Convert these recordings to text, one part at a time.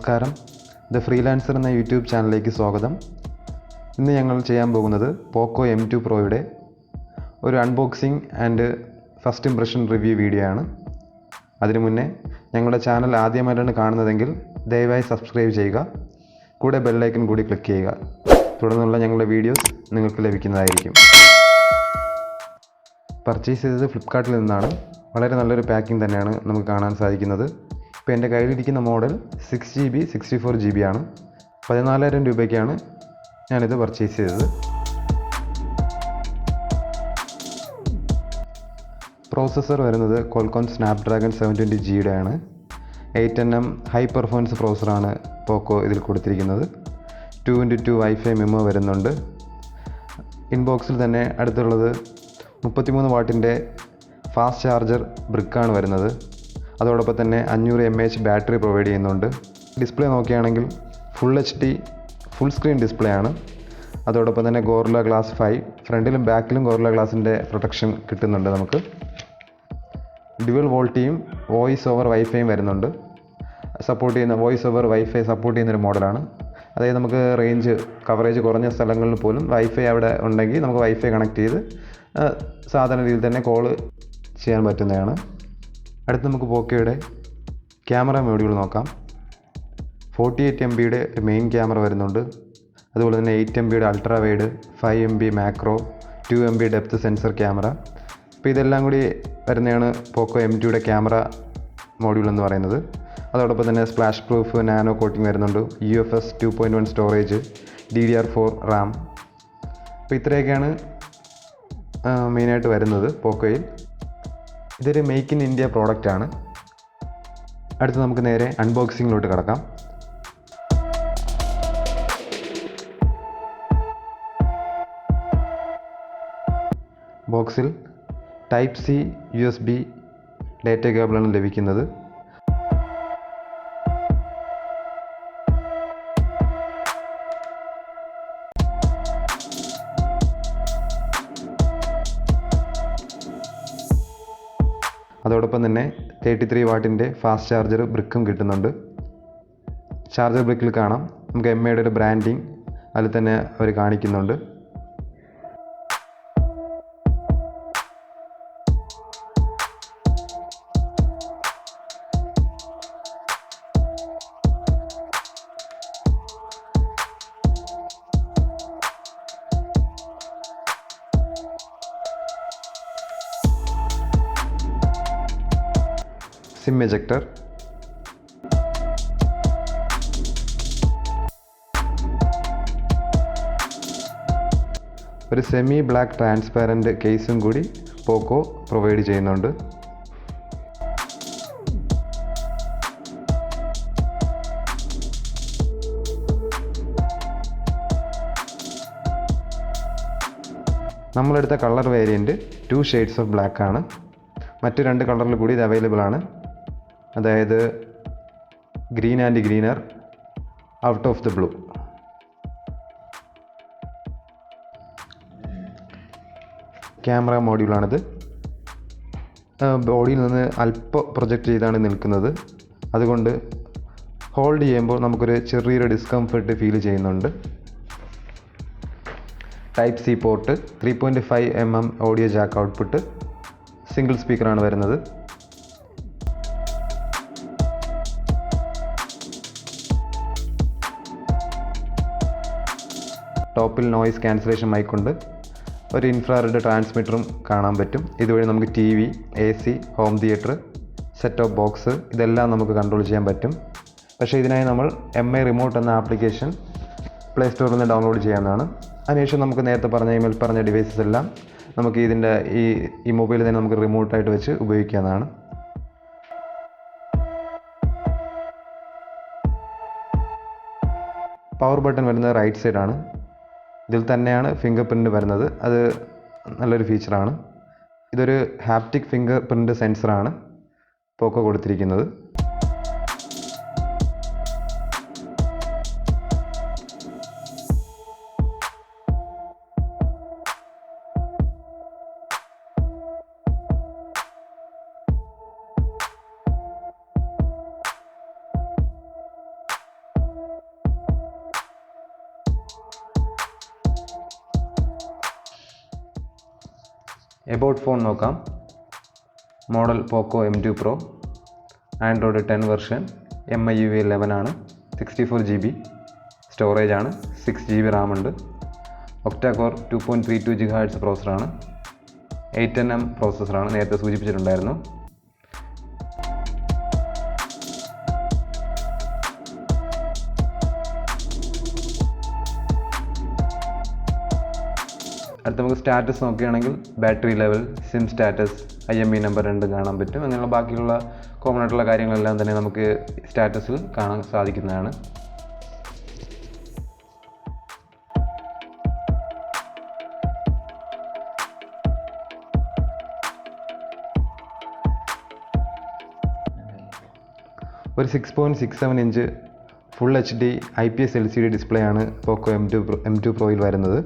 നമസ്കാരം. The freelancer എന്ന YouTube ചാനലിലേക്ക് സ്വാഗതം. ഇന്ന് ഞങ്ങൾ ചെയ്യാൻ പോകുന്നത് പോക്കോ M2 പ്രോയുടെ ഒരു unboxing and first impression review video ആണ്. അതിനു മുന്നേ ഞങ്ങളുടെ ചാനൽ ആദ്യമായിട്ടാണ് കാണുന്നതെങ്കിൽ ദയവായി സബ്സ്ക്രൈബ് ചെയ്യുക, കൂടെ ബെല്ലൈക്കൺ കൂടി ക്ലിക്ക് ചെയ്യുക. തുടർന്നുള്ള ഞങ്ങളുടെ വീഡിയോസ് നിങ്ങൾക്ക് ലഭിക്കുന്നതായിരിക്കും. പർച്ചേസ് ചെയ്തത് ഫ്ലിപ്കാർട്ടിൽ നിന്നാണ്. വളരെ നല്ലൊരു പാക്കിംഗ് തന്നെയാണ് നമുക്ക് കാണാൻ സാധിക്കുന്നത്. ഇപ്പോൾ എൻ്റെ കയ്യിലിരിക്കുന്ന മോഡൽ 6GB 64GB ആണ്. 14,000 രൂപയ്ക്കാണ് ഞാനിത് പർച്ചേസ് ചെയ്തത്. പ്രോസസ്സർ വരുന്നത് Qualcomm Snapdragon 720Gയുടെ ആണ്. 8nm ഹൈ പെർഫോമൻസ് പ്രോസസ്സറാണ് പോക്കോ ഇതിൽ കൊടുത്തിരിക്കുന്നത്. 2x2 വൈഫൈ മെമ്മോ വരുന്നുണ്ട്. ഇൻബോക്സിൽ തന്നെ അടുത്തുള്ളത് 33 വാട്ടിൻ്റെ ഫാസ്റ്റ് ചാർജർ ബ്രിക്കാണ് വരുന്നത്. അതോടൊപ്പം തന്നെ 500 mAh ബാറ്ററി പ്രൊവൈഡ് ചെയ്യുന്നുണ്ട്. ഡിസ്പ്ലേ നോക്കുകയാണെങ്കിൽ HD ഫുൾ സ്ക്രീൻ ഡിസ്പ്ലേ ആണ്. അതോടൊപ്പം തന്നെ ഗോറില്ല ഗ്ലാസ് 5 ഫ്രണ്ടിലും ബാക്കിലും ഗോറില്ല ഗ്ലാസിൻ്റെ പ്രൊട്ടക്ഷൻ കിട്ടുന്നുണ്ട്. നമുക്ക് ഡ്യുവൽ വോൾട്ടിയും വോയിസ് ഓവർ വൈഫൈയും വരുന്നുണ്ട്. വോയിസ് ഓവർ വൈഫൈ സപ്പോർട്ട് ചെയ്യുന്നൊരു മോഡലാണ്. അതായത് നമുക്ക് കവറേജ് കുറഞ്ഞ സ്ഥലങ്ങളിൽ പോലും വൈഫൈ അവിടെ ഉണ്ടെങ്കിൽ നമുക്ക് വൈഫൈ കണക്ട് ചെയ്ത് സാധാരണ രീതിയിൽ തന്നെ കോള് ചെയ്യാൻ പറ്റുന്നതാണ്. അടുത്ത് നമുക്ക് പോക്കോയുടെ ക്യാമറ മോഡ്യൂൾ നോക്കാം. 48 MBയുടെ മെയിൻ ക്യാമറ വരുന്നുണ്ട്. അതുപോലെ തന്നെ 8 MBയുടെ ultra wide, 5 MB macro, 2 MB depth sensor camera. അപ്പോൾ ഇതെല്ലാം കൂടി വരുന്നതാണ് പോക്കോ M2യുടെ ക്യാമറ മോഡ്യൂൾ എന്ന് പറയുന്നത്. അതോടൊപ്പം തന്നെ സ്പ്ലാഷ് പ്രൂഫ് നാനോ കോട്ടിംഗ് വരുന്നുണ്ട്. UFS 2.1 storage, DDR4 Ram. അപ്പോൾ ഇത്രയൊക്കെയാണ് മെയിനായിട്ട് വരുന്നത് പോക്കോയിൽ. ഇതൊരു മെയ്ക്ക് ഇൻ ഇന്ത്യ പ്രോഡക്റ്റ് ആണ്. അടുത്ത് നമുക്ക് നേരെ അൺബോക്സിങ്ങിലോട്ട് കിടക്കാം. ബോക്സിൽ Type-C USB ഡാറ്റ കേബിളാണ് ലഭിക്കുന്നത്. അതോടൊപ്പം തന്നെ 33 വാട്ടിൻ്റെ ഫാസ്റ്റ് ചാർജർ ബ്രിക്കും കിട്ടുന്നുണ്ട്. ചാർജർ ബ്രിക്കിൽ കാണാം നമുക്ക് MIയുടെ ഒരു ബ്രാൻഡിങ് അതിൽ തന്നെ അവർ കാണിക്കുന്നുണ്ട്. സിം എജക്ടർ, ഒരു സെമി ബ്ലാക്ക് ട്രാൻസ്പാരൻറ്റ് കേസും കൂടി പോക്കോ പ്രൊവൈഡ് ചെയ്യുന്നുണ്ട്. നമ്മളെടുത്ത colour variant 2 shades of black ആണ്. മറ്റ് 2 കളറിൽ കൂടി ഇത് അവൈലബിൾ ആണ്. അതായത് green and greener, out of the blue. Camera മോഡ്യൂളാണിത്. ബോഡിയിൽ നിന്ന് അല്പം പ്രൊജക്റ്റ് ചെയ്താണ് നിൽക്കുന്നത്. അതുകൊണ്ട് ഹോൾഡ് ചെയ്യുമ്പോൾ നമുക്കൊരു ചെറിയൊരു ഡിസ്കംഫർട്ട് ഫീൽ ചെയ്യുന്നുണ്ട്. Type-C port, 3.5 mm audio jack output, single സ്പീക്കറാണ് വരുന്നത്. ടോപ്പിൽ നോയിസ് ക്യാൻസലേഷൻ മൈക്കുണ്ട്. ഒരു ഇൻഫ്രാറെഡ് ട്രാൻസ്മിറ്ററും കാണാൻ പറ്റും. ഇതുവഴി നമുക്ക് TV, AC, home theatre, set top box ഇതെല്ലാം നമുക്ക് കൺട്രോൾ ചെയ്യാൻ പറ്റും. പക്ഷേ ഇതിനായി നമ്മൾ MI റിമോട്ട് എന്ന ആപ്ലിക്കേഷൻ പ്ലേ സ്റ്റോറിൽ നിന്ന് ഡൗൺലോഡ് ചെയ്യാവുന്നതാണ്. അതിനുശേഷം നമുക്ക് നേരത്തെ പറഞ്ഞ ഡിവൈസസ് എല്ലാം നമുക്ക് ഈ മൊബൈലിൽ തന്നെ നമുക്ക് റിമോട്ടായിട്ട് വെച്ച് ഉപയോഗിക്കാവുന്നതാണ്. പവർ ബട്ടൺ വരുന്നത് റൈറ്റ് സൈഡാണ്. ഇതിൽ തന്നെയാണ് ഫിംഗർ പ്രിൻ്റ് വരുന്നത്. അത് നല്ലൊരു ഫീച്ചറാണ്. ഇതൊരു ഹാപ്റ്റിക് ഫിംഗർ പ്രിൻ്റ് സെൻസറാണ് പോക്കോ കൊടുത്തിരിക്കുന്നത്. എബൌട്ട് ഫോൺ നോക്കാം. മോഡൽ പോക്കോ M2 Pro, Android 10 version, MIUI 11 ആണ്, 64 GB സ്റ്റോറേജ് ആണ്, 6 GB റാം ഉണ്ട്, ഒക്ടാ കോർ 2.32 GHz പ്രോസസ്സറാണ്, 8nm പ്രോസസ്സറാണ്, നേരത്തെ സൂചിപ്പിച്ചിട്ടുണ്ടായിരുന്നു. അടുത്ത നമുക്ക് സ്റ്റാറ്റസ് നോക്കുകയാണെങ്കിൽ battery level, SIM status, IMEI number രണ്ടും കാണാൻ പറ്റും. അങ്ങനെയുള്ള ബാക്കിയുള്ള കോമൺ ആയിട്ടുള്ള കാര്യങ്ങളെല്ലാം തന്നെ നമുക്ക് സ്റ്റാറ്റസിൽ കാണാൻ സാധിക്കുന്നതാണ്. ഒരു 6.67 inch full HD IPS LCD display ആണ് പോക്കോ M2 Proയിൽ വരുന്നത്.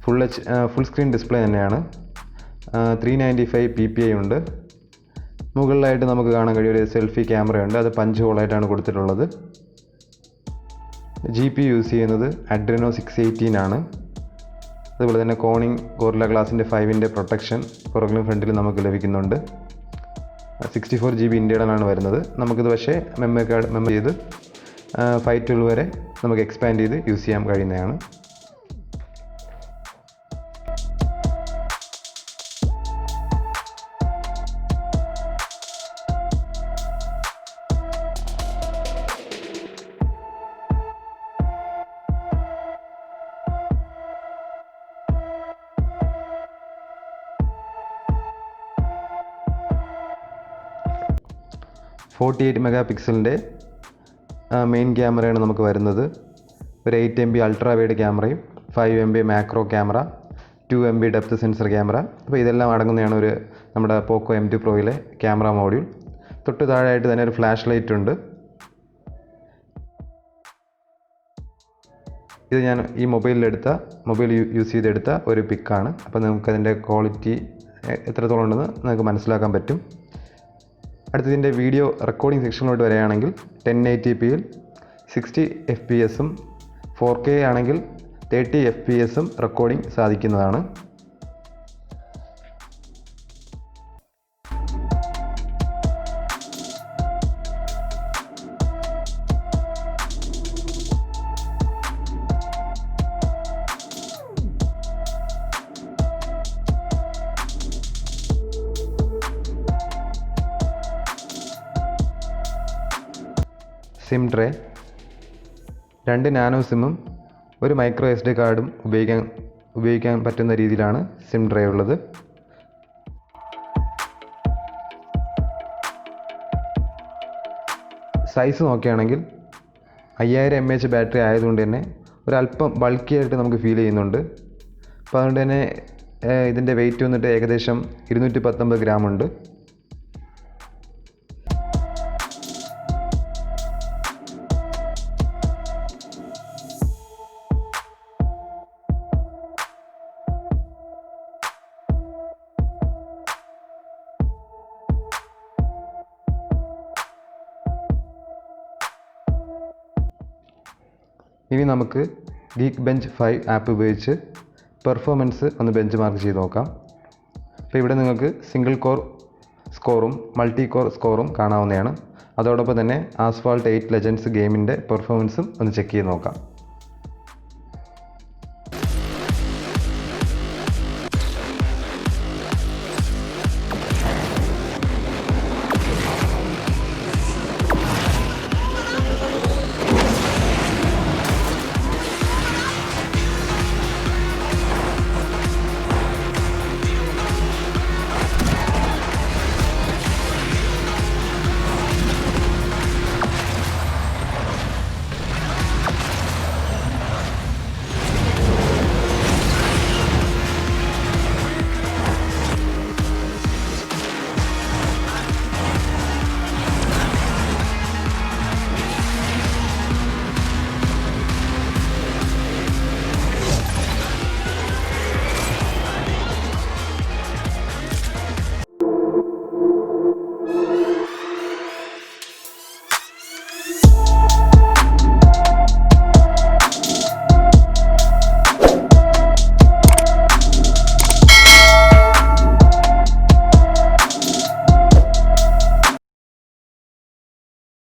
ഫുൾ സ്ക്രീൻ ഡിസ്പ്ലേ തന്നെയാണ്. 395 PPI ഉണ്ട്. മുകളിലായിട്ട് നമുക്ക് കാണാൻ കഴിയും ഒരു സെൽഫി ക്യാമറയുണ്ട്. അത് പഞ്ച് ഹോളായിട്ടാണ് കൊടുത്തിട്ടുള്ളത്. GPU യൂസ് ചെയ്യുന്നത് Adreno 618 ആണ്. അതുപോലെ തന്നെ കോണിംഗ് ഗോറില്ല ഗ്ലാസിൻ്റെ 5ൻ്റെ പ്രൊട്ടക്ഷൻ പുറകിലും ഫ്രണ്ടിലും നമുക്ക് ലഭിക്കുന്നുണ്ട്. 64 GB ഇൻ്റേണലാണ് വരുന്നത്. നമുക്കിത് പക്ഷേ മെമ്മറി ചെയ്ത് 512 വരെ നമുക്ക് എക്സ്പാൻഡ് ചെയ്ത് യൂസ് ചെയ്യാൻ കഴിയുന്നതാണ്. .48 മെഗാപിക്സലിൻ്റെ മെയിൻ ക്യാമറയാണ് നമുക്ക് വരുന്നത്. ഒരു 8 MB അൾട്രാ വൈഡ് ക്യാമറയും 5 MB macro camera, 2 MB depth sensor camera. അപ്പോൾ ഇതെല്ലാം അടങ്ങുന്നതാണ് നമ്മുടെ പോക്കോ M2 Proയിലെ ക്യാമറ മോഡ്യൂൾ. തൊട്ട് താഴെയായിട്ട് തന്നെ ഒരു ഫ്ലാഷ് ലൈറ്റ് ഉണ്ട്. ഇത് ഞാൻ ഈ മൊബൈൽ യൂസ് ചെയ്തെടുത്ത ഒരു പിക്കാണ്. അപ്പോൾ നമുക്കതിൻ്റെ ക്വാളിറ്റി എത്രത്തോളം ഉണ്ടെന്ന് നമുക്ക് മനസ്സിലാക്കാൻ പറ്റും. അടുത്തതിൻ്റെ വീഡിയോ റെക്കോർഡിംഗ് സെക്ഷനിലോട്ട് വരികയാണെങ്കിൽ 1080pയിൽ 60 FPS-ഉം 4K ആണെങ്കിൽ 30 FPS-ഉം റെക്കോർഡിംഗ് സാധിക്കുന്നതാണ്. സിം ട്രേ, 2 നാനോ സിമ്മും ഒരു മൈക്രോ SD കാർഡും ഉപയോഗിക്കാൻ പറ്റുന്ന രീതിയിലാണ് സിം ട്രേ ഉള്ളത്. സൈസ് നോക്കുകയാണെങ്കിൽ 5000 mAh ബാറ്ററി ആയതുകൊണ്ട് തന്നെ ഒരല്പം ബൾക്കി ആയിട്ട് നമുക്ക് ഫീൽ ചെയ്യുന്നുണ്ട്. അപ്പോൾ അതുകൊണ്ട് തന്നെ ഇതിൻ്റെ വെയിറ്റ് വന്നിട്ട് ഏകദേശം 219 ഗ്രാം ഉണ്ട്. ഇനി നമുക്ക് Geekbench 5 ആപ്പ് ഉപയോഗിച്ച് പെർഫോമൻസ് ഒന്ന് ബെഞ്ച് മാർക്ക് ചെയ്ത് നോക്കാം. അപ്പോൾ ഇവിടെ നിങ്ങൾക്ക് സിംഗിൾ കോർ സ്കോറും മൾട്ടി കോർ സ്കോറും കാണാവുന്നതാണ്. അതോടൊപ്പം തന്നെ ആസ്ഫാൾട്ട് 8 ലെജൻഡ്സ് ഗെയിമിൻ്റെ പെർഫോമൻസും ഒന്ന് ചെക്ക് ചെയ്ത് നോക്കാം.